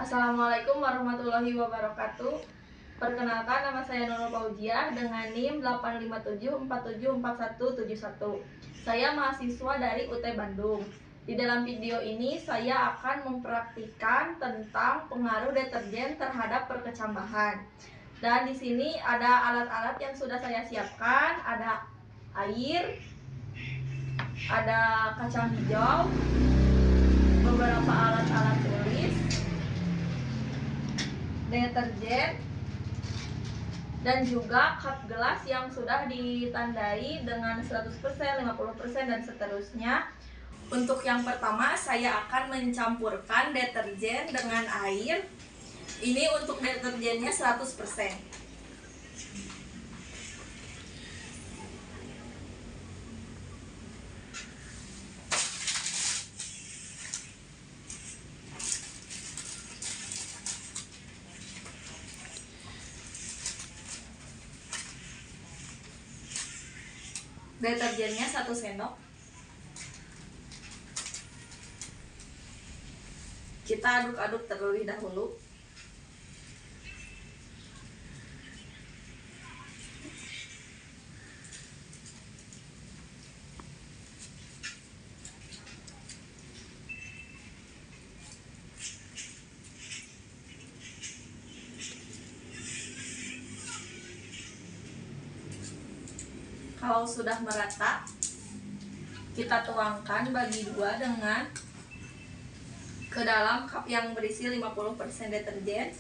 Assalamualaikum warahmatullahi wabarakatuh. Perkenalkan, nama saya Nurul Fauziah dengan NIM 857474171. Saya mahasiswa dari UT Bandung. Di dalam video ini saya akan mempraktikkan tentang pengaruh deterjen terhadap perkecambahan. Dan di sini ada alat-alat yang sudah saya siapkan, ada air, ada kacang hijau, beberapa alat-alat tulis, deterjen, dan juga cup gelas yang sudah ditandai dengan 100%, 50%, dan seterusnya. Untuk yang pertama, saya akan mencampurkan deterjen dengan air. Ini untuk deterjennya 100%. Deterjennya 1 sendok. Kita aduk-aduk terlebih dahulu. Kalau sudah merata, kita tuangkan bagi dua dengan ke dalam cup yang berisi 50% deterjen.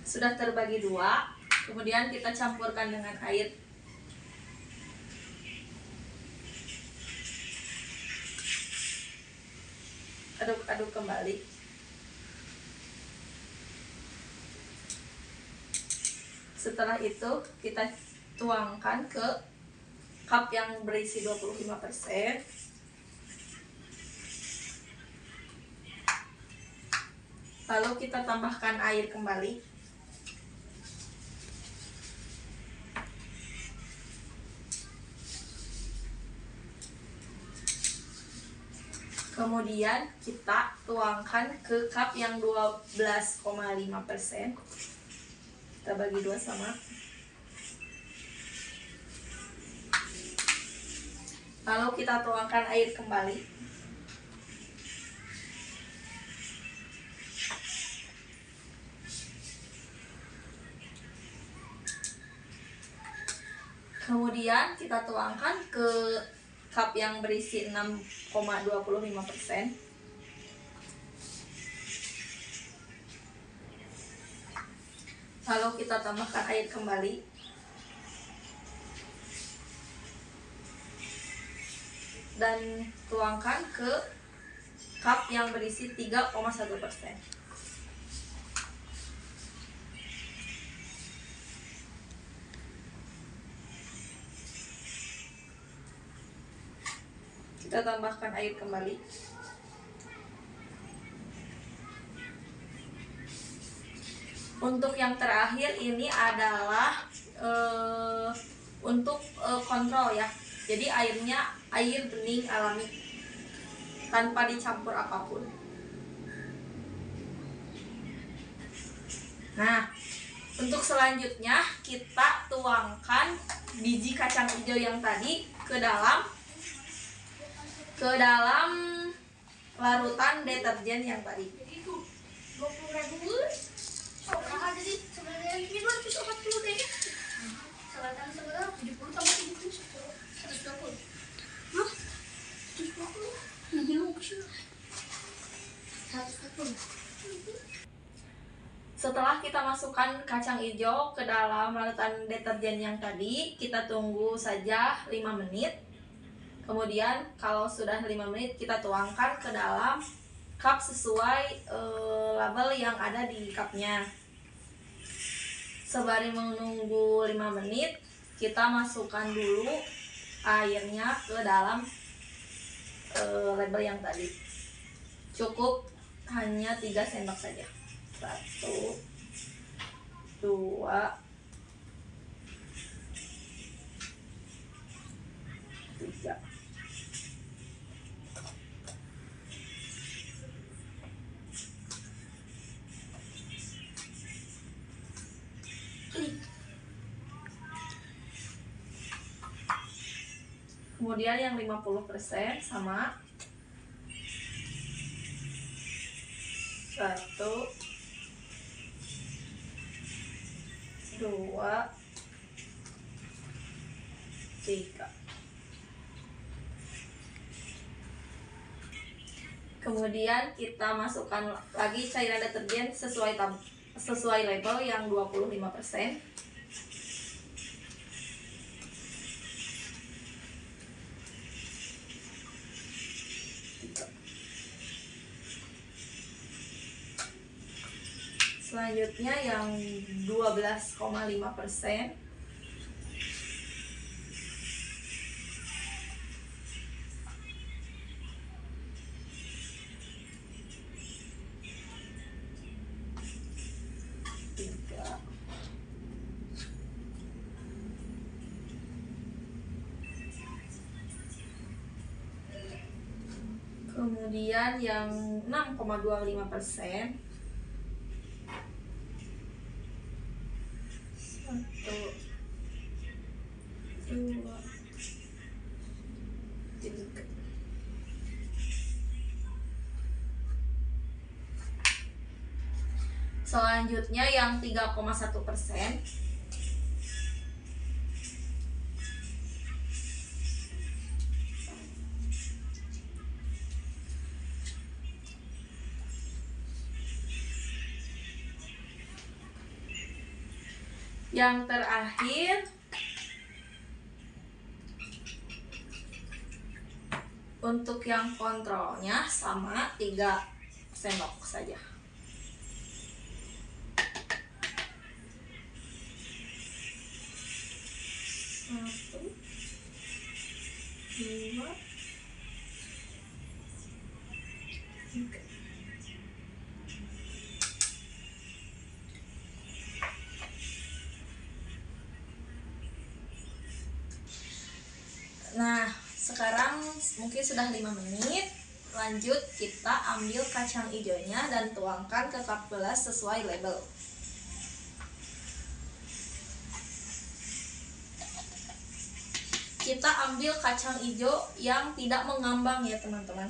Sudah terbagi dua, kemudian kita campurkan dengan air. Aduk-aduk kembali. Setelah itu kita tuangkan ke cup yang berisi 25%. Lalu kita tambahkan air kembali. Kemudian kita tuangkan ke cup yang 12,5%. Kita bagi dua sama. Lalu kita tuangkan air kembali. Kemudian kita tuangkan ke cup yang berisi 6,25%. Lalu kita tambahkan air kembali. Dan tuangkan ke cup yang berisi 3,1%. Kita tambahkan air kembali. Untuk yang terakhir ini adalah untuk kontrol ya. Jadi airnya air bening alami tanpa dicampur apapun. Nah, untuk selanjutnya kita tuangkan biji kacang hijau yang tadi ke dalam larutan deterjen yang tadi. Jadi itu 20.000 jadi sebenarnya ini 240 deh. Selatan sebenarnya 70 tambah 70 120. Hah? 120? Nanti lu sih. 140. Setelah kita masukkan kacang hijau ke dalam larutan deterjen yang tadi, kita tunggu saja 5 menit. Kemudian kalau sudah 5 menit, kita tuangkan ke dalam cup sesuai label yang ada di cupnya. Sembari menunggu 5 menit, kita masukkan dulu airnya ke dalam label yang tadi. Cukup hanya 3 sendok saja. 1, 2, 3. Kemudian yang 50% sama 1, 2, 3. Kemudian kita masukkan lagi cairan deterjen sesuai label yang 25%. Selanjutnya yang 12,5%. Kemudian yang 6,25%. 1, 2, 3. Selanjutnya yang 3,1%. Yang terakhir untuk yang kontrolnya sama 3 sendok saja. 1, 2, 3. Nah, sekarang mungkin sudah 5 menit. Lanjut, kita ambil kacang hijaunya dan tuangkan ke cup gelas sesuai label. Kita ambil kacang hijau yang tidak mengambang ya teman-teman.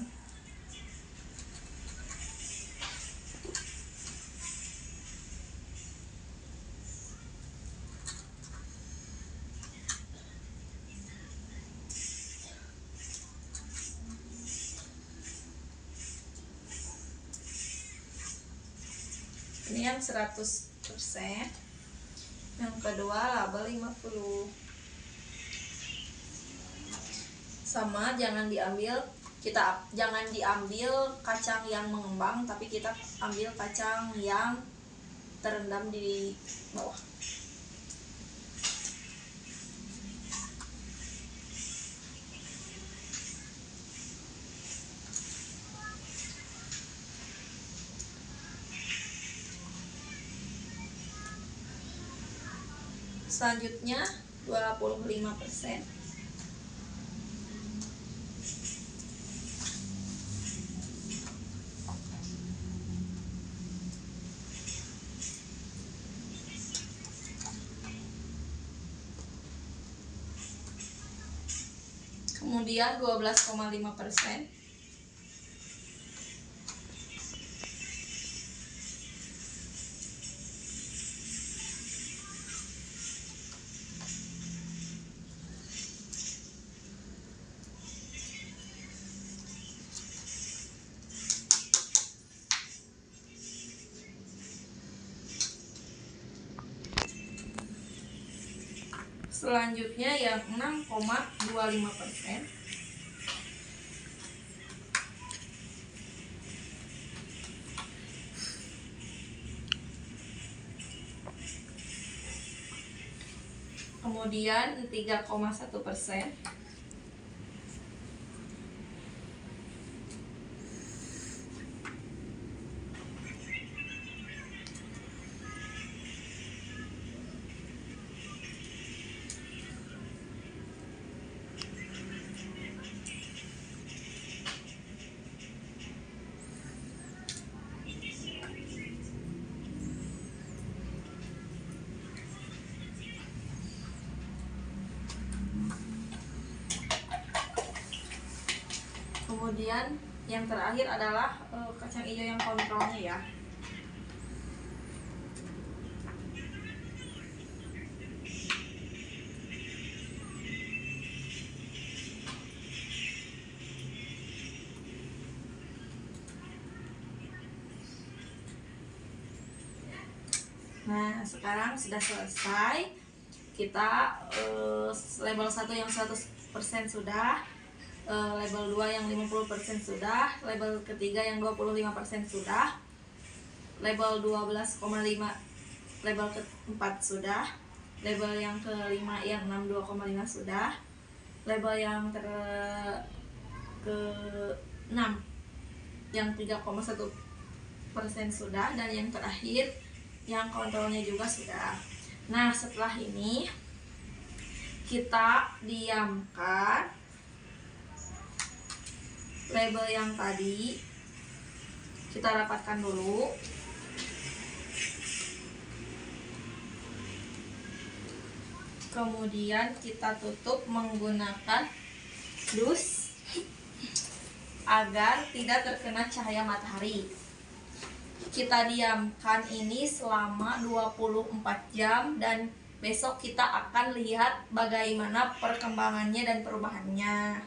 Ini yang 100%. Yang kedua label 50. Sama, jangan diambil kacang yang mengembang, tapi kita ambil kacang yang terendam di bawah. Selanjutnya 25%. Kemudian 12,5%. Selanjutnya yang 6,25%. Kemudian 3,1%. Kemudian yang terakhir adalah kacang hijau yang kontrolnya ya. Nah, sekarang sudah selesai. Kita label 1 yang 100% sudah, label 2 yang 50% sudah, label ketiga yang 25% sudah, label 12,5, label keempat sudah, label yang kelima yang 62,5 sudah, label yang ke-6 yang 3,1% sudah, dan yang terakhir yang kontrolnya juga sudah. Nah, setelah ini kita diamkan label yang tadi, kita rapatkan dulu. Kemudian kita tutup menggunakan dus agar tidak terkena cahaya matahari. Kita diamkan ini selama 24 jam dan besok kita akan lihat bagaimana perkembangannya dan perubahannya.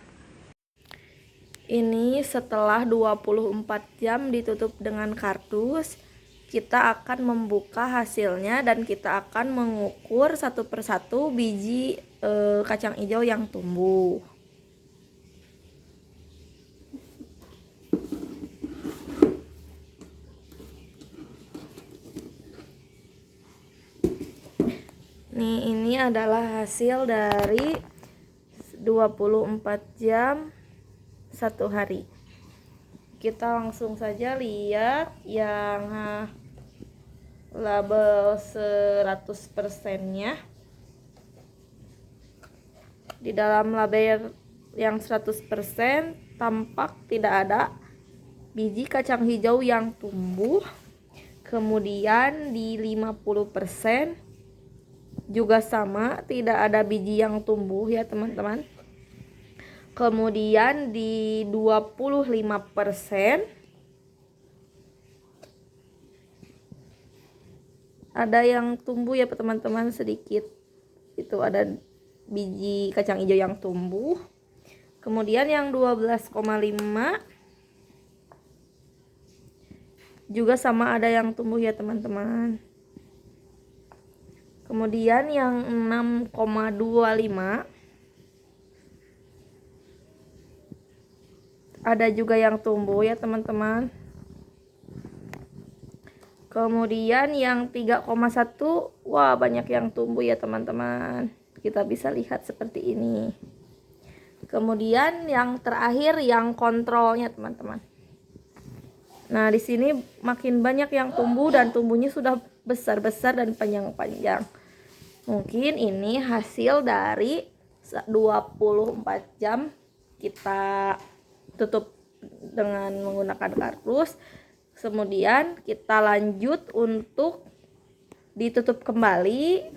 Ini setelah 24 jam ditutup dengan kardus, kita akan membuka hasilnya dan kita akan mengukur satu persatu biji kacang hijau yang tumbuh. Nih, ini adalah hasil dari 24 jam 1 hari. Kita langsung saja lihat yang label 100%-nya. Di dalam label yang 100% tampak tidak ada biji kacang hijau yang tumbuh. Kemudian di 50% juga sama, tidak ada biji yang tumbuh ya teman-teman. Kemudian di 25% ada yang tumbuh ya teman-teman, sedikit. Itu ada biji kacang hijau yang tumbuh. Kemudian yang 12,5 juga sama, ada yang tumbuh ya teman-teman. Kemudian yang 6,25 ada juga yang tumbuh ya teman-teman. Kemudian yang 3,1, wah banyak yang tumbuh ya teman-teman. Kita bisa lihat seperti ini. Kemudian yang terakhir yang kontrolnya teman-teman. Nah, di sini makin banyak yang tumbuh dan tumbuhnya sudah besar-besar dan panjang-panjang. Mungkin ini hasil dari 24 jam kita tutup dengan menggunakan kardus. Kemudian kita lanjut untuk ditutup kembali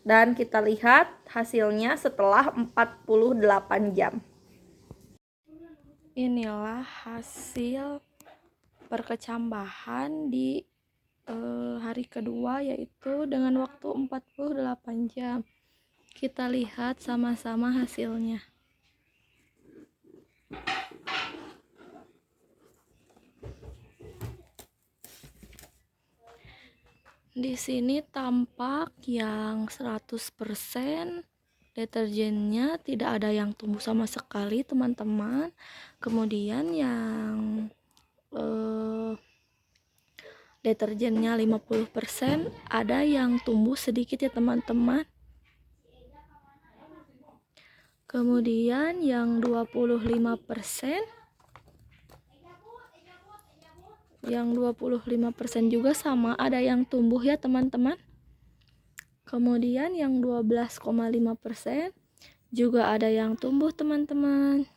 dan kita lihat hasilnya setelah 48 jam. Inilah hasil perkecambahan di hari kedua, yaitu dengan waktu 48 jam. Kita lihat sama-sama hasilnya. Di sini tampak yang 100% deterjennya tidak ada yang tumbuh sama sekali teman-teman. Kemudian yang deterjennya 50% ada yang tumbuh sedikit ya teman-teman. Kemudian yang 25% juga sama, ada yang tumbuh ya teman-teman. Kemudian yang 12,5% juga ada yang tumbuh teman-teman.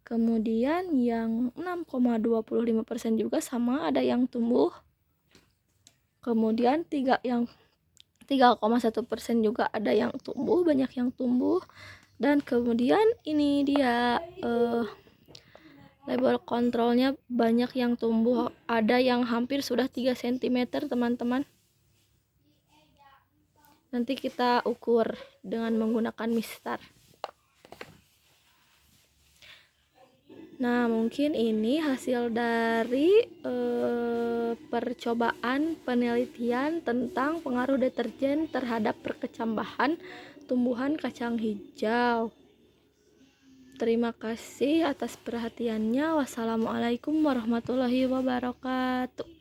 Kemudian yang 6,25% juga sama, ada yang tumbuh. Kemudian yang 3,1% juga ada yang tumbuh, banyak yang tumbuh. Dan kemudian ini dia label kontrolnya banyak yang tumbuh, ada yang hampir sudah 3 cm teman-teman. Nanti kita ukur dengan menggunakan mistar. Nah, mungkin ini hasil dari percobaan penelitian tentang pengaruh deterjen terhadap perkecambahan tumbuhan kacang hijau. Terima kasih atas perhatiannya. Wassalamualaikum warahmatullahi wabarakatuh.